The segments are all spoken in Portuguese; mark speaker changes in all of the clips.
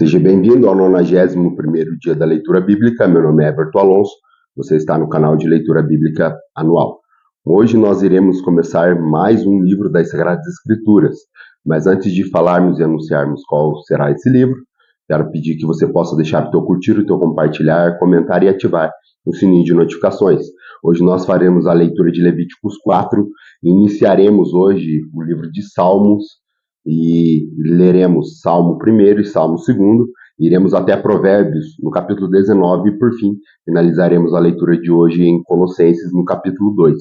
Speaker 1: Seja bem-vindo ao 91º dia da leitura bíblica. Meu nome é Everton Alonso. Você está no canal de leitura bíblica anual. Hoje nós iremos começar mais um livro das Sagradas Escrituras. Mas antes de falarmos e anunciarmos qual será esse livro, quero pedir que você possa deixar o teu curtir, o teu compartilhar, comentar e ativar o sininho de notificações. Hoje nós faremos a leitura de Levíticos 4. Iniciaremos hoje o livro de Salmos e leremos Salmo 1 e Salmo 2, iremos até Provérbios, no capítulo 19, e por fim, finalizaremos a leitura de hoje em Colossenses, no capítulo 2.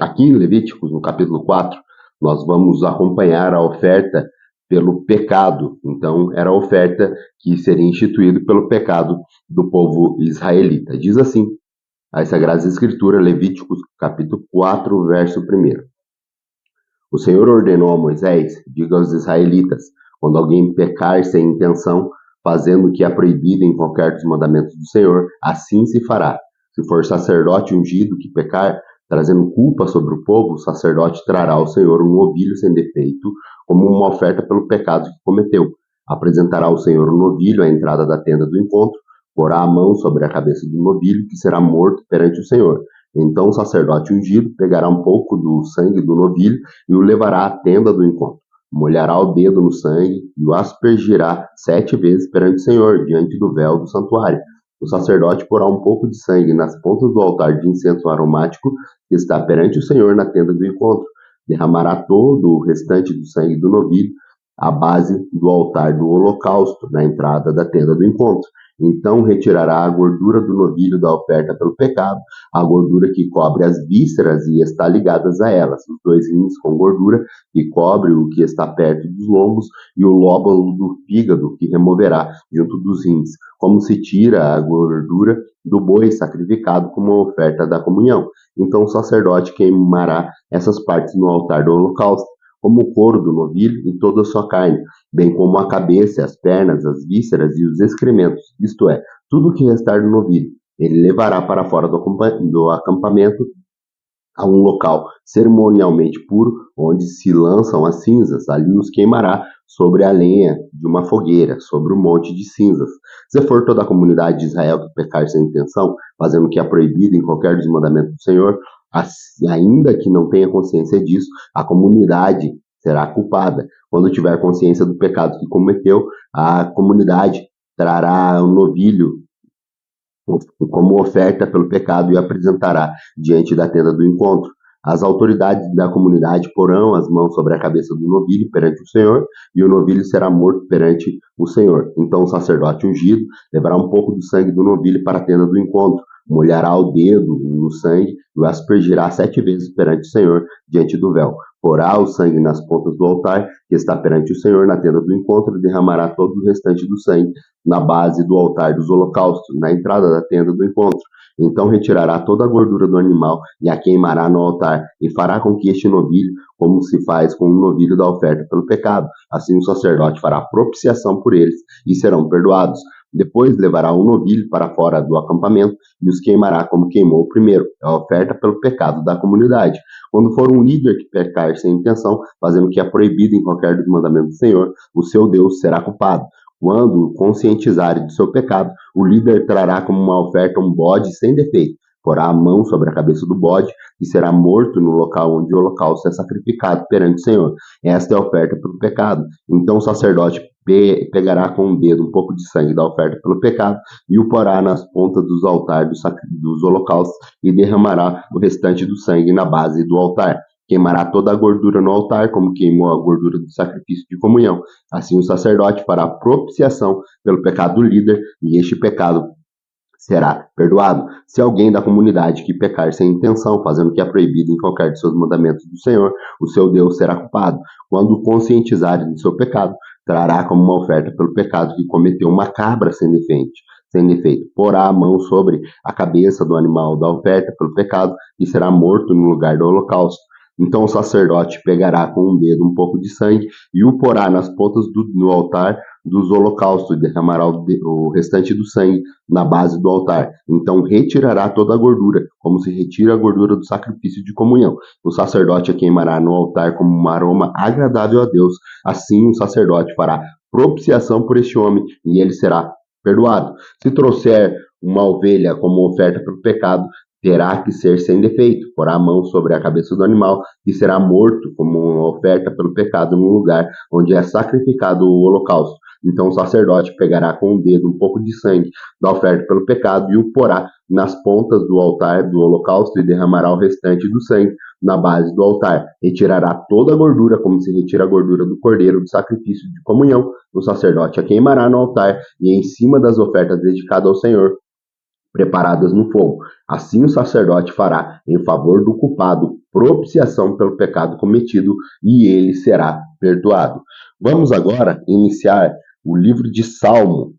Speaker 1: Aqui em Levíticos, no capítulo 4, nós vamos acompanhar a oferta pelo pecado. Então, era a oferta que seria instituída pelo pecado do povo israelita. Diz assim, as Sagradas Escrituras, Levíticos, capítulo 4, verso 1. O Senhor ordenou a Moisés: diga aos israelitas, quando alguém pecar sem intenção, fazendo o que é proibido em qualquer dos mandamentos do Senhor, assim se fará. Se for sacerdote ungido que pecar, trazendo culpa sobre o povo, o sacerdote trará ao Senhor um novilho sem defeito, como uma oferta pelo pecado que cometeu. Apresentará ao Senhor o novilho à entrada da tenda do encontro, porá a mão sobre a cabeça do novilho, que será morto perante o Senhor. Então o sacerdote ungido pegará um pouco do sangue do novilho e o levará à tenda do encontro. Molhará o dedo no sangue e o aspergirá 7 vezes perante o Senhor, diante do véu do santuário. O sacerdote porá um pouco de sangue nas pontas do altar de incenso aromático que está perante o Senhor na tenda do encontro. Derramará todo o restante do sangue do novilho à base do altar do holocausto, na entrada da tenda do encontro. Então retirará a gordura do novilho da oferta pelo pecado, a gordura que cobre as vísceras e está ligadas a elas, os 2 rins com gordura que cobre o que está perto dos lombos e o lóbulo do fígado que removerá junto dos rins, como se tira a gordura do boi sacrificado como oferta da comunhão. Então o sacerdote queimará essas partes no altar do holocausto, como o couro do novilho e toda a sua carne, bem como a cabeça, as pernas, as vísceras e os excrementos, isto é, tudo o que restar do novilho. Ele levará para fora do acampamento a um local cerimonialmente puro, onde se lançam as cinzas. Ali os queimará sobre a lenha de uma fogueira, sobre um monte de cinzas. Se for toda a comunidade de Israel que pecar sem intenção, fazendo o que é proibido em qualquer dos mandamentos do Senhor, ainda que não tenha consciência disso, a comunidade será culpada. Quando tiver consciência do pecado que cometeu, a comunidade trará um novilho como oferta pelo pecado e apresentará diante da tenda do encontro. As autoridades da comunidade porão as mãos sobre a cabeça do novilho perante o Senhor, e o novilho será morto perante o Senhor. Então o sacerdote ungido levará um pouco do sangue do novilho para a tenda do encontro, molhará o dedo no sangue e o aspergirá 7 vezes perante o Senhor, diante do véu. Porá o sangue nas pontas do altar, que está perante o Senhor, na tenda do encontro, e derramará todo o restante do sangue na base do altar dos holocaustos, na entrada da tenda do encontro. Então retirará toda a gordura do animal e a queimará no altar, e fará com que este novilho, como se faz com o novilho da oferta pelo pecado. Assim o sacerdote fará propiciação por eles, e serão perdoados. Depois levará um novilho para fora do acampamento e os queimará como queimou o primeiro, a oferta pelo pecado da comunidade. Quando for um líder que pecar sem intenção, fazendo o que é proibido em qualquer dos mandamentos do Senhor, o seu Deus será culpado. Quando conscientizarem do seu pecado, o líder trará como uma oferta um bode sem defeito, porá a mão sobre a cabeça do bode e será morto no local onde o holocausto é sacrificado perante o Senhor. Esta é a oferta pelo pecado. Então o sacerdote pegará com o dedo um pouco de sangue da oferta pelo pecado e o porá nas pontas dos altares dos holocaustos e derramará o restante do sangue na base do altar. Queimará toda a gordura no altar, como queimou a gordura do sacrifício de comunhão. Assim o sacerdote fará propiciação pelo pecado do líder, e este pecado será perdoado. Se alguém da comunidade que pecar sem intenção, fazendo o que é proibido em qualquer de seus mandamentos do Senhor, o seu Deus será culpado. Quando conscientizar do seu pecado, trará como uma oferta pelo pecado que cometeu uma cabra sem defeito. Porá a mão sobre a cabeça do animal da oferta pelo pecado e será morto no lugar do holocausto. Então o sacerdote pegará com um dedo um pouco de sangue e o porá nas pontas do altar dos holocaustos, e derramará o restante do sangue na base do altar. Então retirará toda a gordura, como se retira a gordura do sacrifício de comunhão. O sacerdote a queimará no altar como um aroma agradável a Deus. Assim o sacerdote fará propiciação por este homem, e ele será perdoado. Se trouxer uma ovelha como oferta pelo pecado, terá que ser sem defeito, porá a mão sobre a cabeça do animal e será morto como uma oferta pelo pecado no lugar onde é sacrificado o holocausto. Então o sacerdote pegará com o dedo um pouco de sangue da oferta pelo pecado e o porá nas pontas do altar do holocausto e derramará o restante do sangue na base do altar. Retirará toda a gordura, como se retira a gordura do cordeiro do sacrifício de comunhão. O sacerdote a queimará no altar e em cima das ofertas dedicadas ao Senhor, preparadas no fogo. Assim o sacerdote fará em favor do culpado propiciação pelo pecado cometido e ele será perdoado. Vamos agora iniciar o livro de Salmo.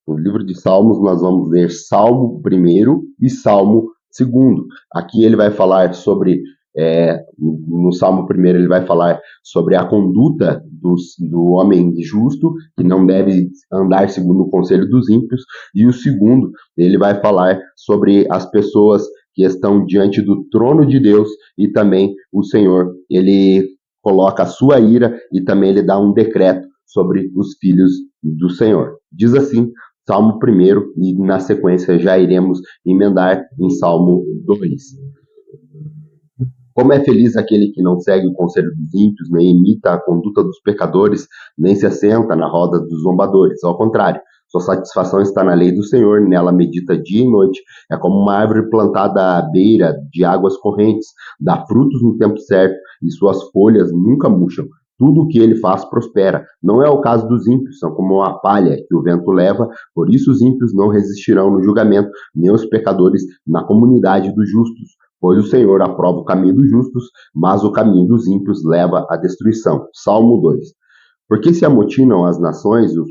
Speaker 1: No livro de Salmos nós vamos ler Salmo 1 e Salmo 2. Aqui ele vai falar sobre, no Salmo 1 ele vai falar sobre a conduta do homem justo, que não deve andar segundo o conselho dos ímpios, e o segundo ele vai falar sobre as pessoas que estão diante do trono de Deus, e também o Senhor, ele coloca a sua ira e também ele dá um decreto sobre os filhos do Senhor. Diz assim, Salmo 1, e na sequência já iremos emendar em Salmo 2. Como é feliz aquele que não segue o conselho dos ímpios, nem imita a conduta dos pecadores, nem se assenta na roda dos zombadores. Ao contrário, sua satisfação está na lei do Senhor, nela medita dia e noite. É como uma árvore plantada à beira de águas correntes, dá frutos no tempo certo, e suas folhas nunca murcham. Tudo o que ele faz prospera. Não é o caso dos ímpios, são como uma palha que o vento leva, por isso os ímpios não resistirão no julgamento, nem os pecadores na comunidade dos justos. Pois o Senhor aprova o caminho dos justos, mas o caminho dos ímpios leva à destruição. Salmo 2. Porque se amotinam as nações e os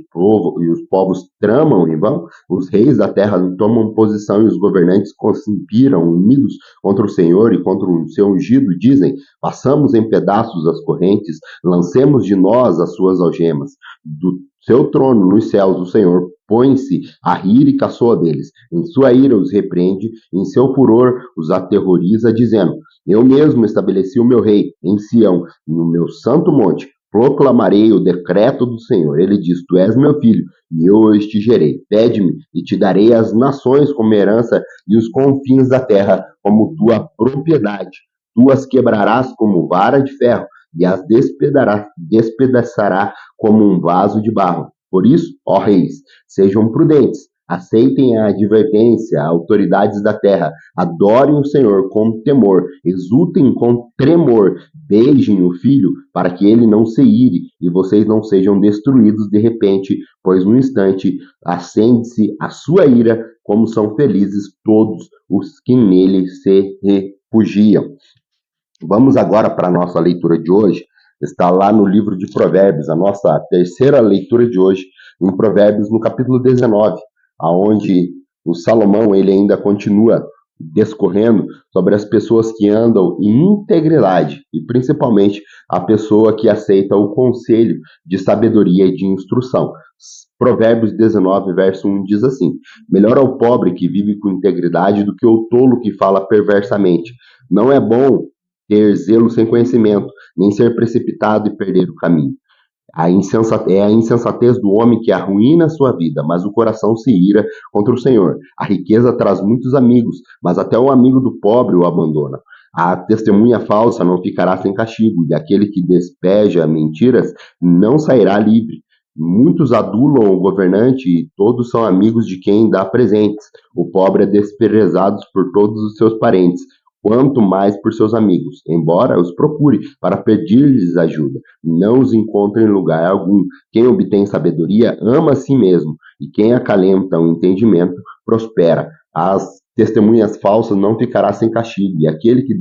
Speaker 1: povos tramam em vão? Os reis da terra tomam posição e os governantes conspiram unidos contra o Senhor e contra o seu ungido, dizem, passamos em pedaços as correntes, lancemos de nós as suas algemas. Do seu trono nos céus o Senhor põe-se a rir e caçoa deles. Em sua ira os repreende, em seu furor os aterroriza, dizendo, eu mesmo estabeleci o meu rei em Sião, no meu santo monte. Proclamarei o decreto do Senhor. Ele diz, tu és meu filho, e eu te gerei. Pede-me, e te darei as nações como herança, e os confins da terra como tua propriedade. Tu as quebrarás como vara de ferro, e as despedaçará como um vaso de barro. Por isso, ó reis, sejam prudentes, aceitem a advertência, autoridades da terra, adorem o Senhor com temor, exultem com tremor, beijem o filho para que ele não se ire e vocês não sejam destruídos de repente, pois no instante acende-se a sua ira, como são felizes todos os que nele se refugiam. Vamos agora para a nossa leitura de hoje. Está lá no livro de Provérbios, a nossa terceira leitura de hoje, em Provérbios, no capítulo 19, aonde o Salomão ele ainda continua discorrendo sobre as pessoas que andam em integridade e principalmente a pessoa que aceita o conselho de sabedoria e de instrução. Provérbios 19, verso 1 diz assim, melhor é o pobre que vive com integridade do que o tolo que fala perversamente. Não é bom ter zelo sem conhecimento, nem ser precipitado e perder o caminho. É a insensatez do homem que arruína a sua vida, mas o coração se ira contra o Senhor. A riqueza traz muitos amigos, mas até o amigo do pobre o abandona. A testemunha falsa não ficará sem castigo, e aquele que despeja mentiras não sairá livre. Muitos adulam o governante e todos são amigos de quem dá presentes. O pobre é desprezado por todos os seus parentes, quanto mais por seus amigos, embora os procure para pedir-lhes ajuda. Não os encontra em lugar algum. Quem obtém sabedoria ama a si mesmo, e quem acalenta o entendimento prospera. As testemunhas falsas não ficará sem castigo, e aquele que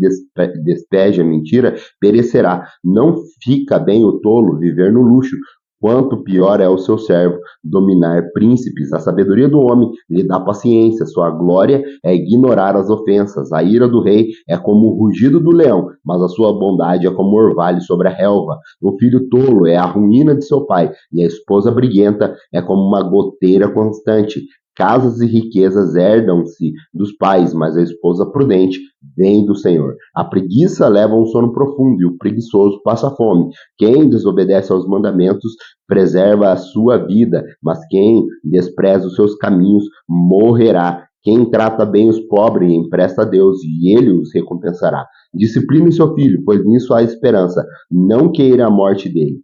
Speaker 1: despeja mentira perecerá. Não fica bem o tolo viver no luxo, quanto pior é o seu servo dominar príncipes. A sabedoria do homem lhe dá paciência, sua glória é ignorar as ofensas. A ira do rei é como o rugido do leão, mas a sua bondade é como o orvalho sobre a relva. O filho tolo é a ruína de seu pai, e a esposa briguenta é como uma goteira constante. Casas e riquezas herdam-se dos pais, mas a esposa prudente vem do Senhor. A preguiça leva a um sono profundo e o preguiçoso passa fome. Quem desobedece aos mandamentos preserva a sua vida, mas quem despreza os seus caminhos morrerá. Quem trata bem os pobres empresta a Deus e ele os recompensará. Discipline seu filho, pois nisso há esperança. Não queira a morte dele.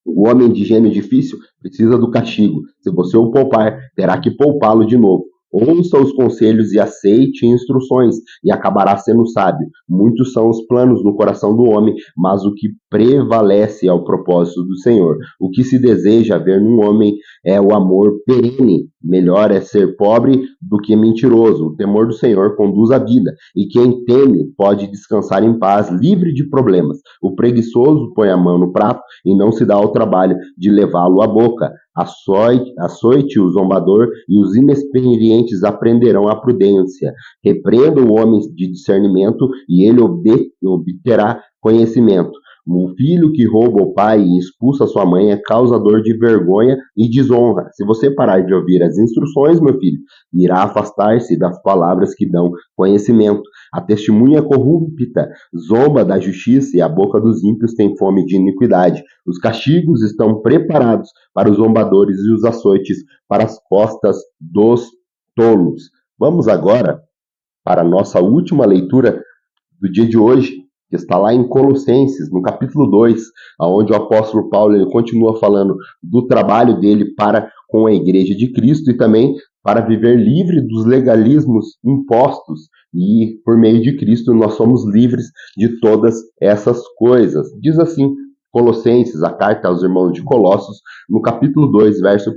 Speaker 1: O homem de gênio difícil precisa do castigo. Se você o poupar, terá que poupá-lo de novo. Ouça os conselhos e aceite instruções, e acabará sendo sábio. Muitos são os planos no coração do homem, mas o que prevalece é o propósito do Senhor. O que se deseja ver num homem é o amor perene. Melhor é ser pobre do que mentiroso. O temor do Senhor conduz à vida, e quem teme pode descansar em paz, livre de problemas. O preguiçoso põe a mão no prato e não se dá ao trabalho de levá-lo à boca. Açoite o zombador e os inexperientes aprenderão a prudência. Repreenda o homem de discernimento e ele obterá conhecimento. O filho que rouba o pai e expulsa sua mãe é causador de vergonha e desonra. Se você parar de ouvir as instruções, meu filho, irá afastar-se das palavras que dão conhecimento. A testemunha corrupta zomba da justiça e a boca dos ímpios tem fome de iniquidade. Os castigos estão preparados para os zombadores e os açoites para as costas dos tolos. Vamos agora para a nossa última leitura do dia de hoje, que está lá em Colossenses, no capítulo 2, onde o apóstolo Paulo ele continua falando do trabalho dele para com a igreja de Cristo e também para viver livre dos legalismos impostos, e por meio de Cristo nós somos livres de todas essas coisas. Diz assim Colossenses, a carta aos irmãos de Colossos, no capítulo 2, verso 1.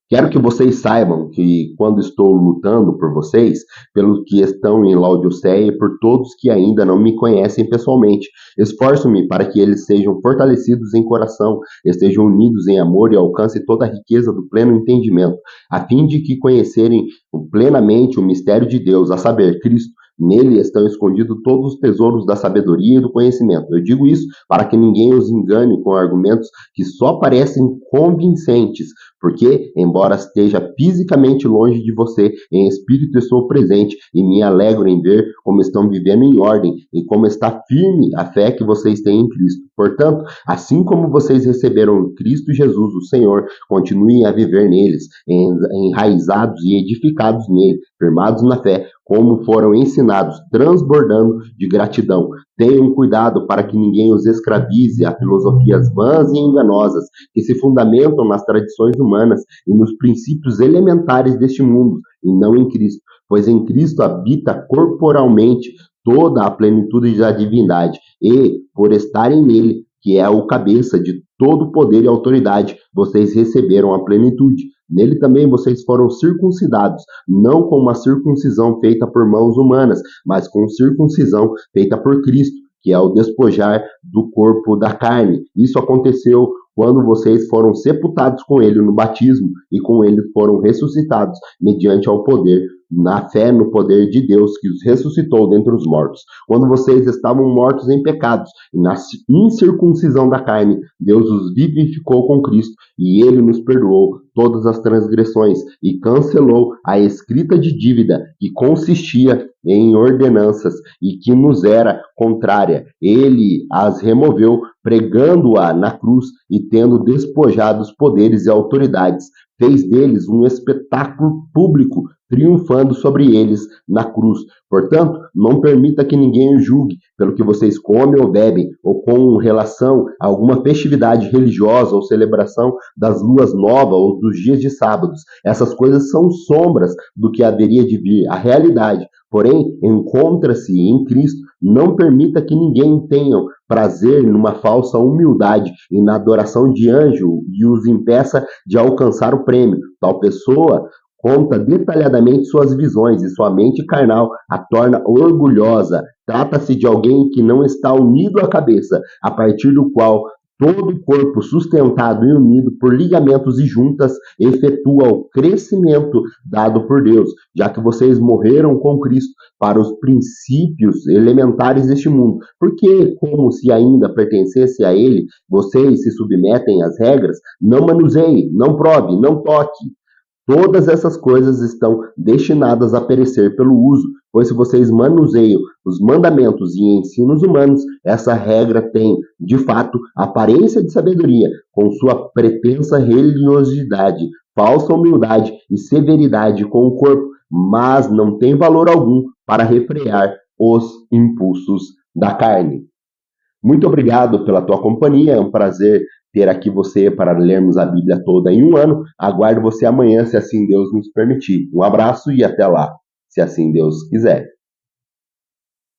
Speaker 1: Quero que vocês saibam que, quando estou lutando por vocês, pelos que estão em Laodiceia e por todos que ainda não me conhecem pessoalmente, esforço-me para que eles sejam fortalecidos em coração, estejam unidos em amor e alcancem toda a riqueza do pleno entendimento, a fim de que conhecerem plenamente o mistério de Deus, a saber, Cristo. Nele estão escondidos todos os tesouros da sabedoria e do conhecimento. Eu digo isso para que ninguém os engane com argumentos que só parecem convincentes, porque, embora esteja fisicamente longe de você, em espírito estou presente e me alegro em ver como estão vivendo em ordem e como está firme a fé que vocês têm em Cristo. Portanto, assim como vocês receberam Cristo Jesus, o Senhor, continuem a viver neles, enraizados e edificados nele, firmados na fé, como foram ensinados, transbordando de gratidão. Tenham cuidado para que ninguém os escravize a filosofias vãs e enganosas, que se fundamentam nas tradições humanas e nos princípios elementares deste mundo, e não em Cristo, pois em Cristo habita corporalmente toda a plenitude da divindade, e, por estarem nele, que é o cabeça de todo poder e autoridade, vocês receberam a plenitude. Nele também vocês foram circuncidados, não com uma circuncisão feita por mãos humanas, mas com circuncisão feita por Cristo, que é o despojar do corpo da carne. Isso aconteceu quando vocês foram sepultados com ele no batismo e com ele foram ressuscitados mediante ao poder, na fé no poder de Deus que os ressuscitou dentre os mortos. Quando vocês estavam mortos em pecados e na incircuncisão da carne, Deus os vivificou com Cristo e ele nos perdoou todas as transgressões e cancelou a escrita de dívida que consistia em ordenanças e que nos era contrária. Ele as removeu, pregando-a na cruz e tendo despojado os poderes e autoridades, fez deles um espetáculo público, triunfando sobre eles na cruz. Portanto, não permita que ninguém o julgue pelo que vocês comem ou bebem, ou com relação a alguma festividade religiosa ou celebração das luas novas ou dos dias de sábados. Essas coisas são sombras do que haveria de vir. A realidade, porém, encontra-se em Cristo. Não permita que ninguém tenha prazer numa falsa humildade e na adoração de anjo e os impeça de alcançar o prêmio. Tal pessoa conta detalhadamente suas visões e sua mente carnal a torna orgulhosa. Trata-se de alguém que não está unido à cabeça, a partir do qual todo o corpo sustentado e unido por ligamentos e juntas efetua o crescimento dado por Deus, já que vocês morreram com Cristo para os princípios elementares deste mundo. Porque, como se ainda pertencesse a ele, vocês se submetem às regras, não manuseie, não prove, não toque. Todas essas coisas estão destinadas a perecer pelo uso, pois se vocês manuseiam os mandamentos e ensinos humanos, essa regra tem, de fato, aparência de sabedoria, com sua pretensa religiosidade, falsa humildade e severidade com o corpo, mas não tem valor algum para refrear os impulsos da carne. Muito obrigado pela tua companhia, é um prazer ter aqui você para lermos a Bíblia toda em um ano. Aguardo você amanhã, se assim Deus nos permitir. Um abraço e até lá, se assim Deus quiser.